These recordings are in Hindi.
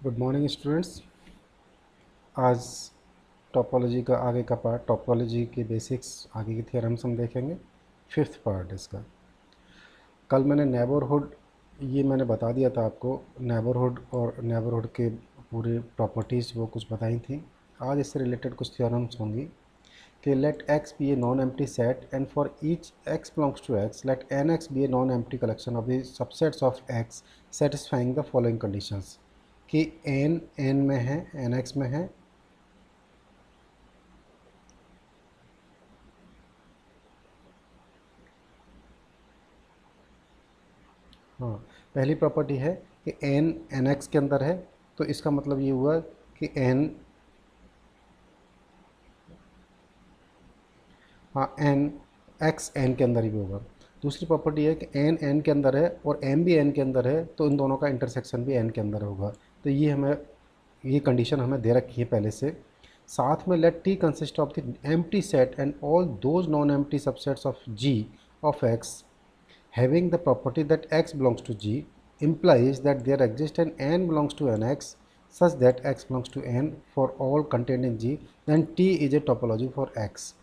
Good morning students. आज टोपोलॉजी का आगे का पार्ट, टोपोलॉजी के बेसिक्स, आगे की थ्योरम्स हम देखेंगे। फिफ्थ पार्ट इसका। कल मैंने नेबरहुड, ये मैंने बता दिया था आपको, नेबरहुड और नेबरहुड के पूरे प्रॉपर्टीज़ वो कुछ बताई थी। आज इससे रिलेटेड कुछ थ्योरम्स होंगी कि let X be a non empty set and for each X belongs to X let N X be a non empty collection of the subsets of X satisfying the following conditions. कि एन एन में है, एन एक्स में है। हाँ, पहली प्रॉपर्टी है कि एन एन एक्स के अंदर है, तो इसका मतलब ये हुआ कि एन, हाँ, एन एक्स एन के अंदर ही होगा। दूसरी प्रॉपर्टी है कि एन एन के अंदर है और एम भी एन के अंदर है, तो इन दोनों का इंटरसेक्शन भी एन के अंदर होगा। तो ये कंडीशन हमें दे रखी है पहले से। साथ में let T consist of the empty set and all those non empty subsets of G of X having the property that x belongs to G implies that there exists an n belongs to nx such that x belongs to n for all contained in G, then T is a topology for x।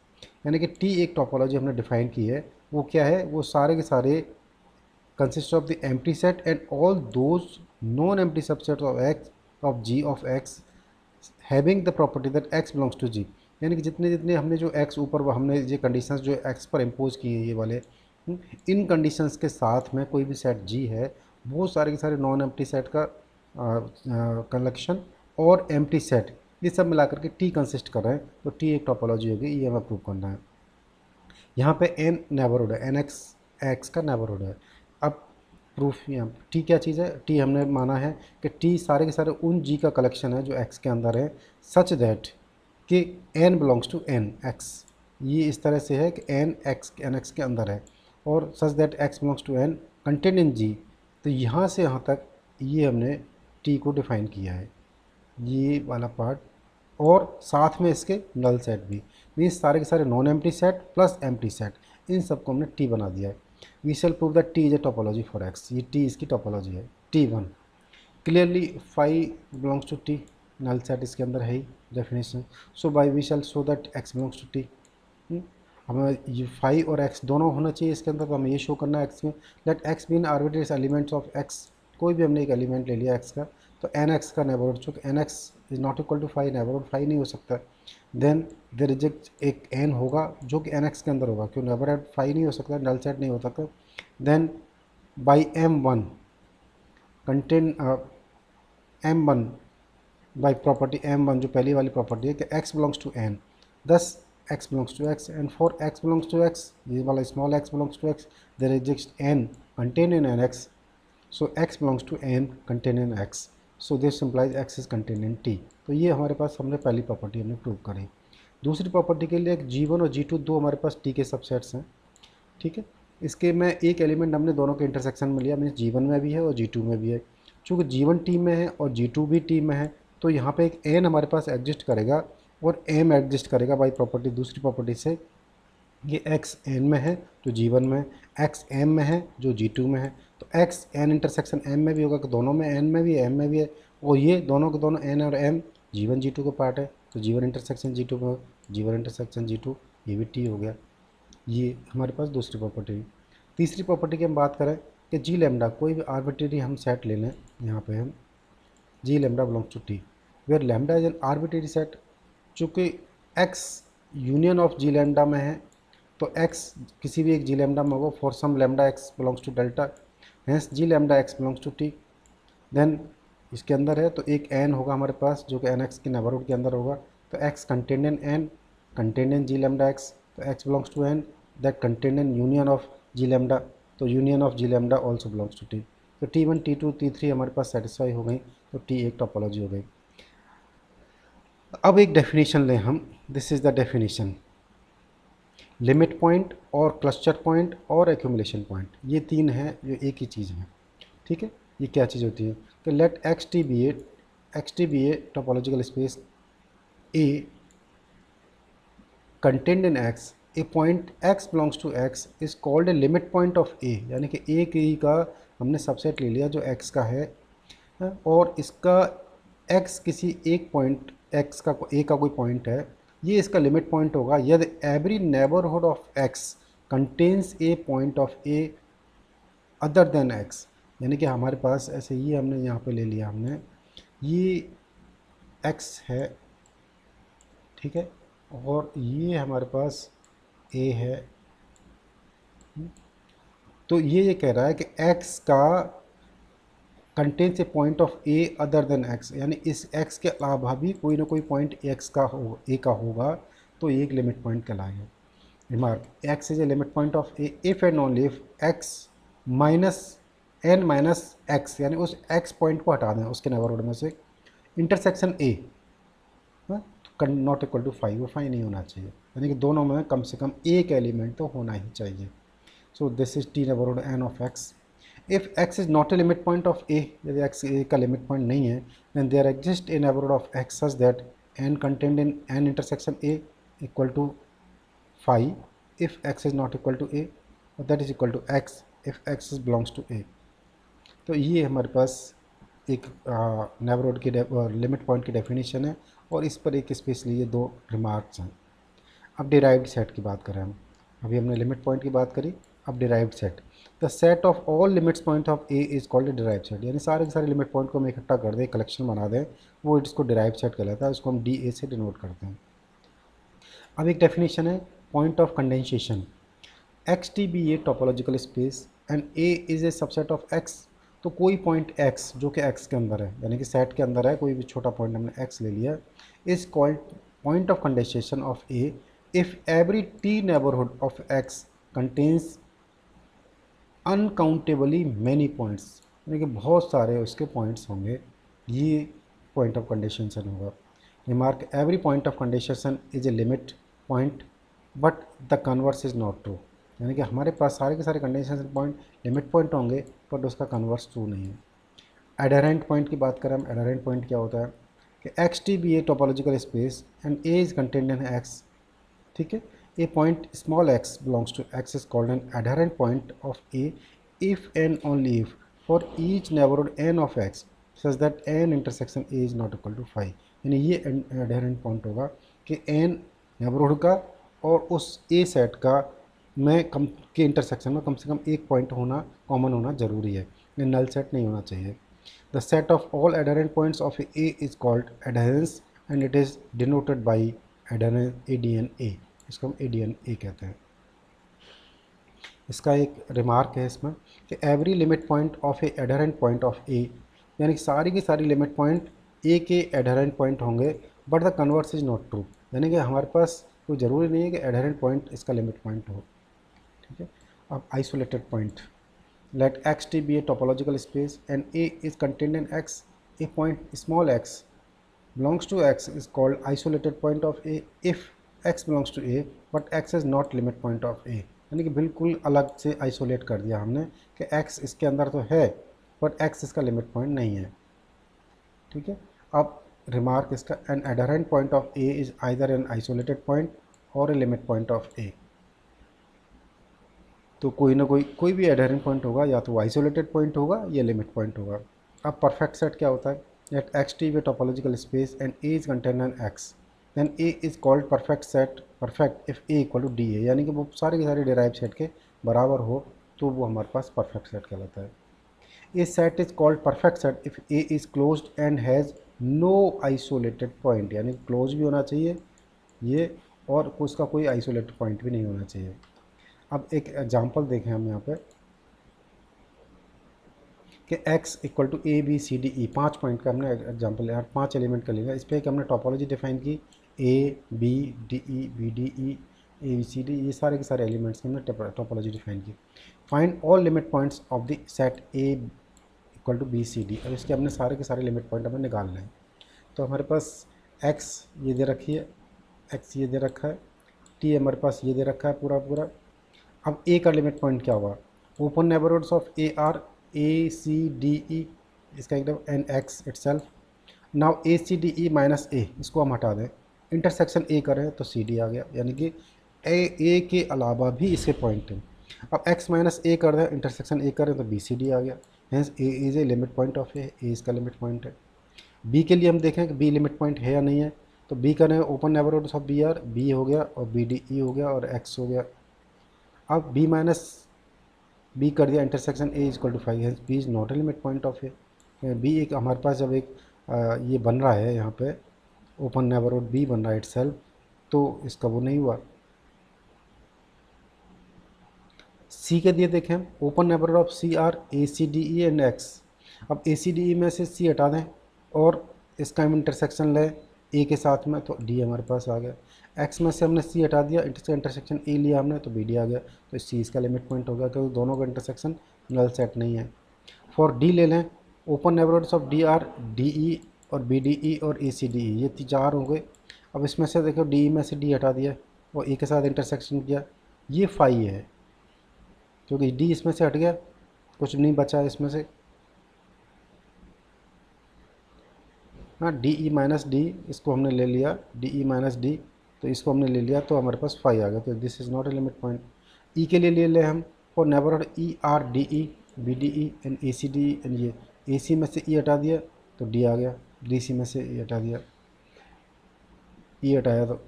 यानी कि T एक टोपोलॉजी हमने डिफाइन की है। वो क्या है? वो सारे के सारे consist of the empty set and all those non empty subset of x of G of x having the property that x belongs to G। यानी कि जितने जितने हमने जो x ऊपर हमने ये कंडीशंस जो x पर इम्पोज किए हैं, ये वाले, इन कंडीशंस के साथ में कोई भी सेट G है, वो सारे के सारे नॉन एम्प्टी सेट का कलेक्शन और एम्प्टी सेट, ये सब मिला करके T कंसिस्ट कर रहे हैं, तो T एक टोपोलॉजी होगी। ये हमें प्रूव करना है। यहाँ पे n नेबरहुड है, एन एक्स का नेबरहुड है। अब प्रूफ, यहाँ टी क्या चीज़ है? टी हमने माना है कि टी सारे के सारे उन जी का कलेक्शन है जो एक्स के अंदर है, सच दैट कि N belongs to N X. ये इस तरह से है कि एन एक्स के अंदर है, और such that X belongs to N contain in G. तो यहाँ से यहाँ तक ये हमने टी को डिफाइन किया है, ये वाला पार्ट। और साथ में इसके नल सेट भी, मीन्स सारे के सारे non empty set plus empty set, इन सबको हमने टी बना दिया है। We shall prove that T is a topology for X. ये टी इसकी टोपोलॉजी है। T1 clearly five belongs to T, null set इसके अंदर है ही definition. So by we shall show that X belongs to T. हमें ये फाइव और एक्स दोनों होना चाहिए इसके अंदर, तो हमें ये शो करना है एक्स में। Let X be in arbitrary elements of X. कोई भी हमने एक एलिमेंट ले लिया एक्स का, तो एन एक्स का नेबरहुड, चूँकि N X is not equal to five, neighbourhood five नहीं हो सकता। देन दे रिजेक्ट एक एन होगा जो कि एन एक्स के अंदर होगा, क्यों? नेबरहुड फाइव नहीं हो सकता, नल सेट नहीं हो सकता। Then by M1 contain M1 by property M1, जो पहली वाली प्रॉपर्टी है कि x belongs to n, thus x belongs to x and for x belongs to x, ये वाला small x belongs to x, there exist n contain in n x, so x belongs to n contain in x, so this implies x is contain in t। तो ये हमारे पास हमने पहली प्रॉपर्टी हमने प्रूव करी। दूसरी प्रॉपर्टी के लिए G1 और G2 दो हमारे पास T के सबसेट्स हैं, ठीक है। इसके में एक एलिमेंट हमने दोनों के इंटरसेक्शन में लिया, मीन्स G1 में भी है और G2 में भी है। चूँकि G1 टी में है और G2 भी टी में है, तो यहाँ पे एक n हमारे पास एग्जिस्ट करेगा और m एग्जिस्ट करेगा बाई प्रॉपर्टी, दूसरी प्रॉपर्टी से। ये x n में है तो G1 में, x m में है जो G2 में है, तो x n इंटरसेक्शन m में भी होगा, कि दोनों में n में भी है m में भी है, और ये दोनों के दोनों n और m G1 G2 का पार्ट है, तो G1 इंटरसेक्शन G2 में, G1 इंटरसेक्शन G2, ये भी T हो गया। ये हमारे पास दूसरी प्रॉपर्टी है। तीसरी प्रॉपर्टी की हम बात करें कि जी लेमडा, कोई भी आर्बिट्रेरी हम सेट ले लें, यहाँ पे हम G lambda belongs to T, where lambda is an arbitrary set. चूँकि X union of G lambda में है, तो एक्स किसी भी एक जी लेमडा में होगा for some lambda X belongs to delta, hence G lambda X belongs to T. Then इसके अंदर है तो एक एन होगा हमारे पास जो कि एन एक्स के नेबरहुड के अंदर होगा, तो X contained in N, contained in G lambda X, तो X belongs to N that contained in union of G lambda, तो union of G lambda also belongs to T. तो T1 T2 T3 हमारे पास सेटिस्फाई हो गई, तो टी एक टोपोलॉजी हो गई। अब एक डेफिनेशन लें हम, this is the definition. Limit point और क्लस्टर पॉइंट और एक्यूमुलेशन पॉइंट, ये तीन हैं जो एक ही चीज़ है, ठीक है। ये क्या चीज़ होती है कि let X T be a topological space A contained in X, a point X belongs to X is called a limit point of A. यानी कि ए का हमने सबसेट ले लिया जो एक्स का है, और इसका एक्स किसी एक पॉइंट एक्स का ए का कोई पॉइंट है, ये इसका लिमिट पॉइंट होगा यदि every neighbourhood of x contains A point of A other than x. यानी कि हमारे पास ऐसे ये हमने यहाँ पे ले लिया, हमने ये एक्स है, ठीक है, और ये हमारे पास ए है। तो ये कह रहा है कि x का contains A point of A other than x, यानी इस x के अलावा भी कोई ना कोई पॉइंट x का हो a का होगा, तो ये एक लिमिट पॉइंट कहलाएगा। Remark, x is a limit point of A if and only if x minus n minus x, यानी उस x पॉइंट को हटा दें उसके नेबरहुड में से, intersection a not equal to 5, वो 5 नहीं होना चाहिए, यानी कि दोनों में कम से कम एक एलिमेंट तो होना ही चाहिए। So this is t neighborhood n of x. If x is not a limit point of a, यदि x a का limit point नहीं है, then there exists a neighborhood of x such that n contained in n intersection a equal to phi if x is not equal to a, or that is equal to x if x is belongs to a. तो ये हमारे पास एक नेबरहुड की लिमिट पॉइंट की डेफिनेशन है, और इस पर एक स्पेशली ये दो रिमार्क्स हैं। अब डिराइव्ड सेट की बात करें हम, अभी हमने लिमिट पॉइंट की बात करी, अब derived set. The set of all limits point of A is called derived set, यानी सारे के सारे लिमिट पॉइंट को हम इकट्ठा कर दें, कलेक्शन बना दें, वो इसको डिराइव्ड सेट कहलाता है, उसको हम डी ए से डिनोट करते हैं। अब एक डेफिनेशन है point of condensation, X T be a topological space and A is a subset of X. तो कोई पॉइंट x जो कि x के अंदर है, यानी कि सेट के अंदर है, कोई भी छोटा पॉइंट हमने x ले लिया, is called point of condensation of A if every T neighbourhood of x contains uncountably many points, यानी कि बहुत सारे उसके पॉइंट्स होंगे, ये पॉइंट ऑफ कंडेंसेशन होगा। Remark, every point of condensation is a limit point but the converse is not true, यानी कि हमारे पास सारे के सारे कंडेंसेशन पॉइंट लिमिट पॉइंट होंगे बट उसका कन्वर्स ट्रू नहीं है। एडहेरेंट पॉइंट की बात करें हम, एडहेरेंट पॉइंट क्या होता है कि X T be a topological space and A is contained in X, ठीक है, a point small x belongs to x is called an adherent point of A if and only if for each neighborhood n of x such that n intersection A is not equal to 5, यानी ये adherent point होगा कि n neighborhood का और उस A सेट का में कम के इंटरसेक्शन में कम से कम एक पॉइंट होना कॉमन होना ज़रूरी है, ये नल सेट नहीं होना चाहिए। The set of all adherent points of A is called adherence and it is denoted by adherence ADN-A, इसको हम ADN-A कहते हैं। इसका एक रिमार्क है इसमें कि every limit point of A adherent point of A, यानी कि सारी की सारी लिमिट पॉइंट ए के एडहेरेंट पॉइंट होंगे but the converse is not true, यानी कि हमारे पास कोई ज़रूरी नहीं है कि एडहेरेंट पॉइंट इसका लिमिट पॉइंट हो, ठीक है। अब isolated point, let X T be a topological space and A is contained in X, a point small X belongs to x is called isolated point of A if x belongs to A but x is not limit point of A, यानी कि बिल्कुल अलग से आइसोलेट कर दिया हमने कि x इसके अंदर तो है बट x इसका लिमिट पॉइंट नहीं है, ठीक है। अब रिमार्क इसका, an adherent point of A is either an isolated point और a limit point of A, तो कोई ना कोई भी एडहेरेंट पॉइंट होगा, या तो आइसोलेटेड पॉइंट होगा या लिमिट पॉइंट होगा। अब परफेक्ट सेट क्या होता है, let x t be a topological space and A is contained in x, then A is called perfect set perfect if A equal to DA, यानी कि वो सारे के सारे डिराइव सेट के बराबर हो तो वो हमारे पास परफेक्ट सेट कहलाता है। A set is called perfect set if A is closed and has no isolated point, यानी क्लोज भी होना चाहिए ये और उसका कोई आइसोलेटेड पॉइंट भी नहीं होना चाहिए। अब एक एग्जांपल देखें हम यहाँ पे कि x equal to A B C D E, 5 point का हमने एग्जांपल लिया, 5 एलिमेंट का लिया, इस पर एक हमने टोपोलॉजी डिफाइन की A B D E B D E A B C D, ये सारे के सारे एलिमेंट्स की हमने टोपोलॉजी डिफाइन की। Find all limit points of the set A equal to B C D, अब इसके हमने सारे के सारे लिमिट पॉइंट हमें निकालना है। तो हमारे पास x ये दे रखी है, x ये दे रखा है, t हमारे पास ये दे रखा है पूरा पूरा। अब a का लिमिट पॉइंट क्या होगा, open neighbourhoods of A are A C D E, इसका एकदम and X itself. Now A C D E minus A, इसको हम हटा दें, इंटरसेक्शन ए करें तो सी डी आ गया, यानी कि ए के अलावा भी इसके पॉइंट हैं। अब एक्स माइनस ए कर दें, इंटरसेक्शन ए करें तो बी सी डी आ गया, hence A is a limit point of A इसका लिमिट पॉइंट है। बी के लिए हम देखें कि बी लिमिट पॉइंट है या नहीं है, तो बी करें open neighbourhood of B R, B हो गया और बी डी ई हो गया और एक्स हो गया। अब बी माइनस बी कर दिया इंटरसेक्शन ए इक्वल टू 5, है B is not a limit point of A. B एक हमारे पास जब एक ये बन रहा है यहाँ पे ओपन नेबरहुड बी बन रहा है इटसेल्फ, तो इसका वो नहीं हुआ। सी के दिए देखें open neighbourhood of C R A C D E and X. अब ए सी डी ई में से सी हटा दें और इसका हम इंटरसेक्शन लें ए के साथ में, तो डी हमारे पास आ गया। एक्स में से हमने सी हटा दिया, इसका इंटरसेक्शन ए लिया हमने, तो बी डी आ गया। तो सी इसका लिमिट पॉइंट हो गया क्योंकि दोनों का इंटरसेक्शन नल सेट नहीं है। फॉर डी ले लें open neighbourhoods of D R D ई और बी डी ई और ए सी डी ई, ये चार हो गए। अब इसमें से देखो डी ई में से डी हटा दिया और ए के साथ इंटरसेक्शन किया, ये 5 है क्योंकि डी इसमें से हट गया, कुछ नहीं बचा इसमें से। हाँ डी ई माइनस डी इसको हमने ले लिया, डी ई माइनस डी, तो इसको हमने ले लिया तो हमारे पास 5 आ गया। तो this is not a limit point. E के लिए ले लें हम for neighbourhood E R D E B D E and A C D एंड ये ए सी में से ई हटा दिया तो डी आ गया, डी सी में से ई हटा दिया, ई हटाया तो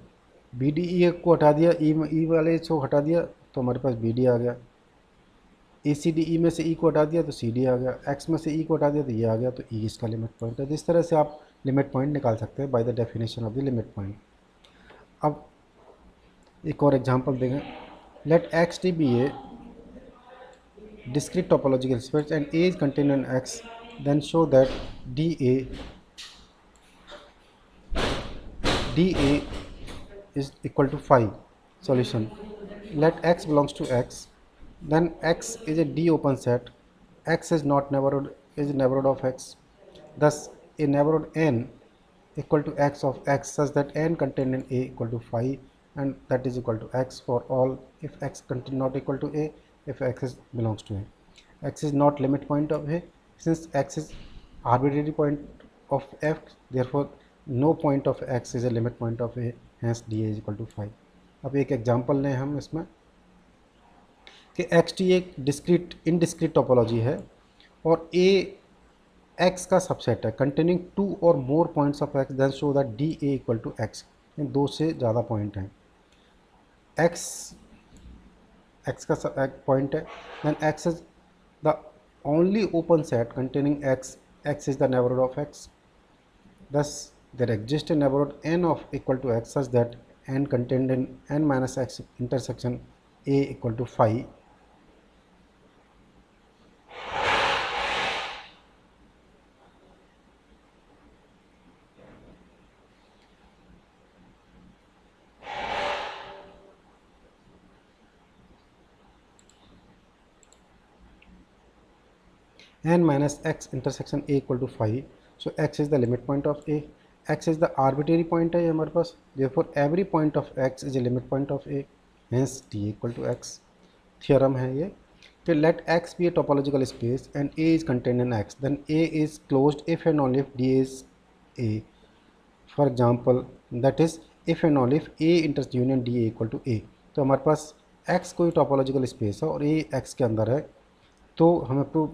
बी डी ई को हटा दिया, ई वाले को हटा दिया तो हमारे पास बी डी आ गया। ए सी डी ई में से ई को हटा दिया तो सी डी आ गया, एक्स में से ई को हटा दिया तो ये आ गया, तो ई इसका लिमिट पॉइंट है। इस तरह से आप लिमिट पॉइंट निकाल सकते हैं by the definition of the limit point. अब एक और एग्जांपल देखें, late X T be A discrete topological space and A is contained in X, then show that dA is equal to 5. Solution: let X belongs to X, then X is a D open set. X is not neighborhood, is a neighborhood of X. Thus, a neighborhood N equal to X of X such that N contained in A equal to 5 and that is equal to X for all if X not equal to A, if X is belongs to A. X is not limit point of A, since X is arbitrary point of F, therefore no point of X is a limit point of A, hence dA is equal to 5. अब एक एग्जांपल लें हम इसमें कि एक्स टी एक डिस्क्रीट इनडिस्क्रीट टोपोलॉजी है और ए एक्स का सबसेट है कंटेनिंग 2 और more points of X, then show that D A equal to X, इन 2 से ज़्यादा पॉइंट हैं। एक्स का पॉइंट है, then X is the only open set containing X, X is the neighbourhood of X, thus there exists a neighborhood n of equal to x such that n contained in n minus x intersection a equal to 5. n minus x intersection a equal to 5, so x is the limit point of a, x is the arbitrary point है हमारे पास, therefore every point of x is a limit point of a, hence d equal to x. theorem है ये कि let x be a topological space and a is contained in x, then a is closed if and only if d is a. for example that is if and only if a interunion d equal to a, तो हमारे पास x कोई टोपोलॉजिकल स्पेस है और a x के अंदर है, तो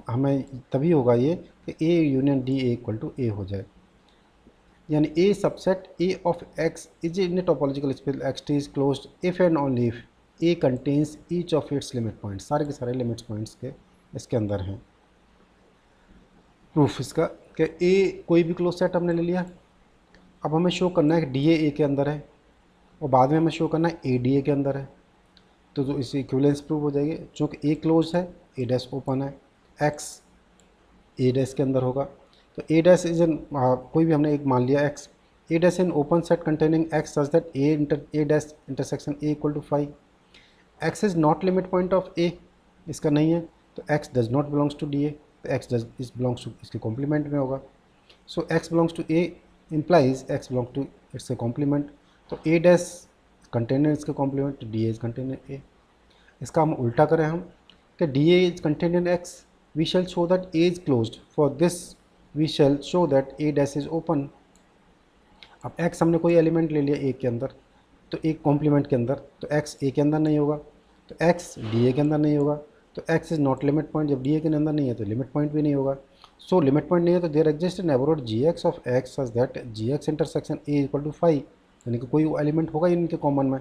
हमें तभी होगा ये कि A union D A equal to A हो जाए, यानी A subset A of X is in a topological space X T is closed if and only if A contains each of its limit points, सारे के सारे लिमिट पॉइंट्स के इसके अंदर हैं। प्रूफ इसका कि ए कोई भी क्लोज सेट हमने ले लिया, अब हमें शो करना है कि डी ए के अंदर है और बाद में हमें शो करना है ए डी ए के अंदर है, तो इसकी इक्विवेलेंस प्रूव हो जाएगी। चूँकि ए क्लोज है, ए डैश ओपन है, एक्स ए डैश के अंदर होगा, तो ए डैश इज एन कोई भी हमने एक मान लिया X, A dash in open set containing X such that A dash intersection A equal to 5। X is not limit point of A, इसका नहीं है, तो X does not belongs to D A, तो X does is belongs to इसके कॉम्प्लीमेंट में होगा। So X belongs to A implies X belong to its complement, तो ए डैश कंटेनर इसके complement, D A is container A. इसका हम उल्टा करें हम कि D A is content in X, we shall show that A is closed, for this we shall show that A dash is open. अब एक्स हमने कोई एलिमेंट ले लिया ए के अंदर, तो एक कॉम्प्लीमेंट के अंदर, तो एक्स ए के अंदर नहीं होगा, तो एक्स डी ए के अंदर नहीं होगा, तो तो x is not limit point, जब डी ए के अंदर नहीं है तो लिमिट पॉइंट भी नहीं होगा। सो लिमिट पॉइंट नहीं है तो there exist neighbourhood G X of X such that G X intersection A equal to 5, यानी कि कोई एलिमेंट होगा इनके कॉमन में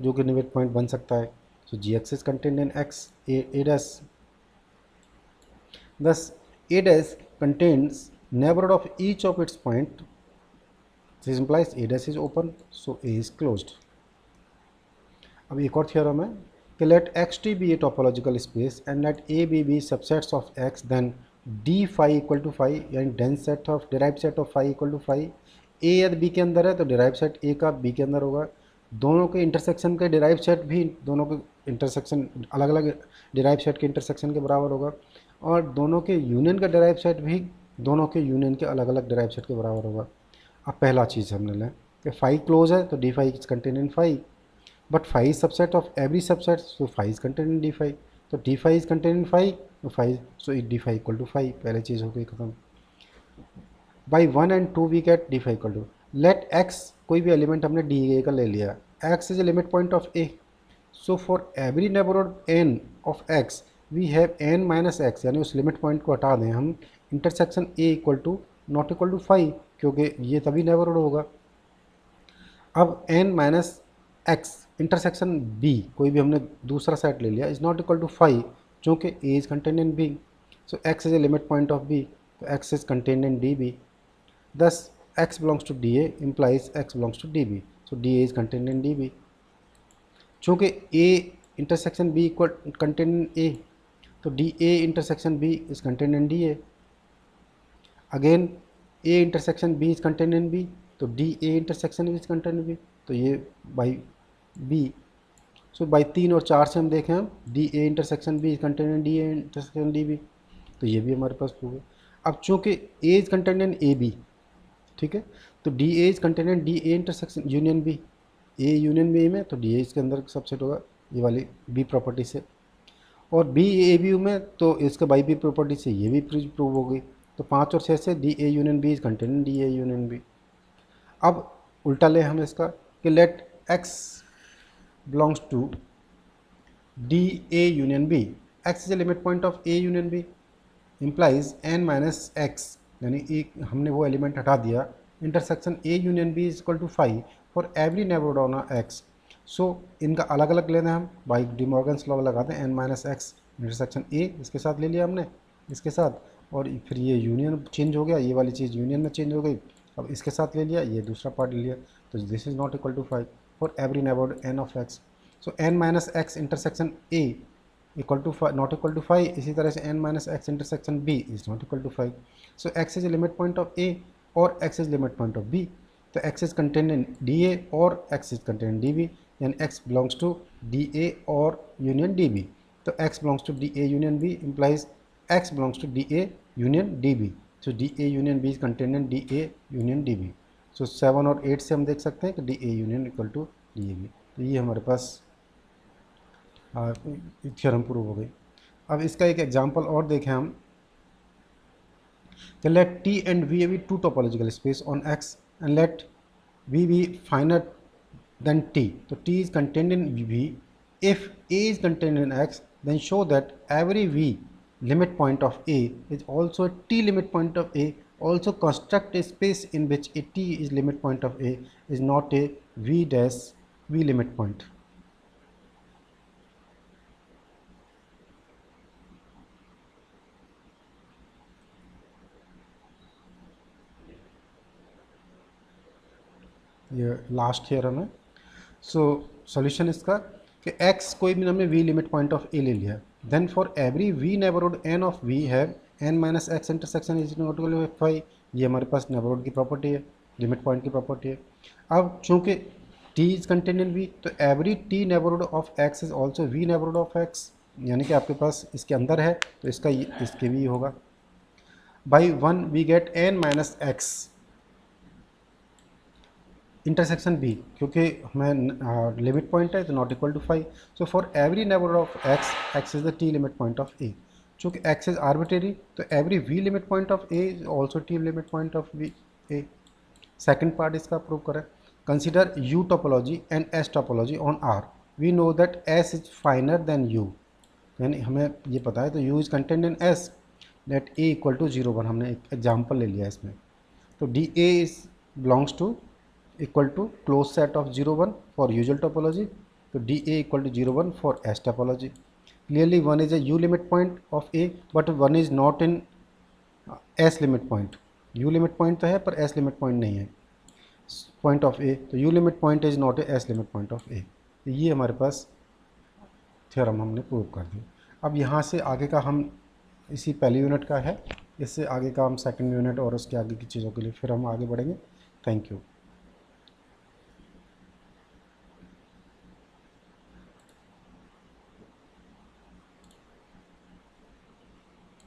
जो कि लिमिट पॉइंट बन सकता है। So G X is contained in X A dash, thus a dash contains neighborhood of each of its point. This implies a dash is open, so a is closed. अब एक और थ्योरम है कि let xt be a topological space and let a be subsets of x, then d phi equal to phi, यानी dense set of derived set of phi equal to phi। a यदि b के अंदर है तो derived set a का b के अंदर होगा, दोनों के इंटरसेक्शन के derived set भी दोनों के इंटरसेक्शन अलग अलग derived set के इंटरसेक्शन के बराबर होगा, और दोनों के यूनियन का derived set भी दोनों के यूनियन के अलग अलग derived set के बराबर होगा। अब पहला चीज़ हमने लें कि phi क्लोज है तो d phi is contain in phi, but phi is subset of every subset, so phi is contained in d phi, तो d phi is contained in phi, तो phi, so d phi equal to phi, पहले चीज़ हो गई खत्म। by 1 and 2 we get d phi equal to, let x कोई भी एलिमेंट हमने d a का ले लिया, x is a limit point of a, so for every neighborhood n of x we have n minus x, यानी उस लिमिट पॉइंट को हटा दें हम, intersection a equal to not equal to five, क्योंकि ये तभी नेबरहुड होगा। अब n minus x intersection b कोई भी हमने दूसरा सेट ले लिया is not equal to five, चूँकि a is contained in b, so x is a limit point of b, तो x is contained in db, thus x belongs to dA implies x belongs to dB, so dA is contained in dB। चूँकि a intersection b equal contained in a, तो dA intersection b is contained in dA, again a intersection b is contained in b, तो dA intersection is contained in b, तो ये बाई b। सो बाई 3 और 4 से हम देखें हम dA intersection b is contained in dA intersection dB, तो ये भी हमारे पास प्रूव है। अब चूँकि a is contained in AB, ठीक है, तो dA is contained in dA intersection union b, a union b में, तो dA इसके अंदर सबसेट होगा ये वाली b प्रॉपर्टी से, और b a b में तो इसका बाई b प्रॉपर्टी से ये भी प्रूव हो गई, तो 5 और 6 से dA union b is contained in dA union b। अब उल्टा ले हम इसका कि late x belongs to dA union b, x is a limit point of a union b implies n minus x, यानी एक हमने वो एलिमेंट हटा दिया, intersection a union b is equal to 5 for every neighbourhood on x। So इनका अलग अलग लेना है हम, बाई डी मॉर्गन्स लॉ लगाते हैं, n minus x intersection a इसके साथ ले लिया हमने इसके साथ, और फिर ये यूनियन चेंज हो गया, ये वाली चीज़ यूनियन में चेंज हो गई, अब इसके साथ ले लिया, ये दूसरा पार्ट ले लिया, तो this is not equal to 5 for every neighbourhood n of x। So n minus x intersection a equal to not equal to 5, इसी तरह से n minus x intersection b is not equal to 5। So x is a limit point of a और x is limit point of b, तो x is contained in dA और x is contained in dB, यानी x बिलोंग्स टू dA और यूनियन dB, तो x belongs to dA union b implies x belongs to dA union dB, so dA union b is contained in dA union dB। so 7 और 8 से हम देख सकते हैं कि dA union equal to dAB, तो ये हमारे पास थ्योरम प्रूव हो गई। अब इसका एक एग्जांपल और देखें हम कि late T and V be two topological space on X and let V be finer than T, तो T is contained in V, if A is contained in X then show that every V limit point of A is also a T limit point of A, also construct a space in which a T is limit point of A is not a V dash V limit point। ये लास्ट थ्योरम है। सो सॉल्यूशन इसका कि x कोई भी हमने v limit point of a ले लिया, then for every v neighbourhood n of v have n minus x intersection is not equal to 5, ये हमारे पास नेबरहुड की प्रॉपर्टी है, लिमिट पॉइंट की प्रॉपर्टी है। अब चूँकि t is contained in v, तो every t neighbourhood of x is also v neighbourhood of x, यानी कि आपके पास इसके अंदर है तो इसका इसके भी होगा। By 1 we get n minus x intersection b, क्योंकि हमें लिमिट पॉइंट है तो not equal to 5, so for every neighbourhood of x is the t limit point of a, चूँकि x इज आर्बिट्रेरी तो every v limit point of a is also t limit point of a। Second part इसका प्रूव करें, consider u topology and s topology on R, we know that s is finer than u, यानी हमें ये पता है, तो U is contained in S let A equal to 0 1, हमने एक एग्जाम्पल ले लिया इसमें। तो D A is belongs to equal to close set of 0 1 for usual topology, तो D A equal to 0 1 for S topology. Clearly one is a U limit point of A but one is not in S limit point. You limit point तो है पर एस लिमिट पॉइंट नहीं है पॉइंट ऑफ ए, तो U limit point is not a S limit point of A. तो ये हमारे पास थ्योरम हमने प्रूव कर दी। अब यहाँ से आगे का हम इसी पहली यूनिट का है, इससे आगे का हम सेकंड यूनिट और उसके आगे की चीज़ों के लिए फिर हम आगे बढ़ेंगे। Thank you.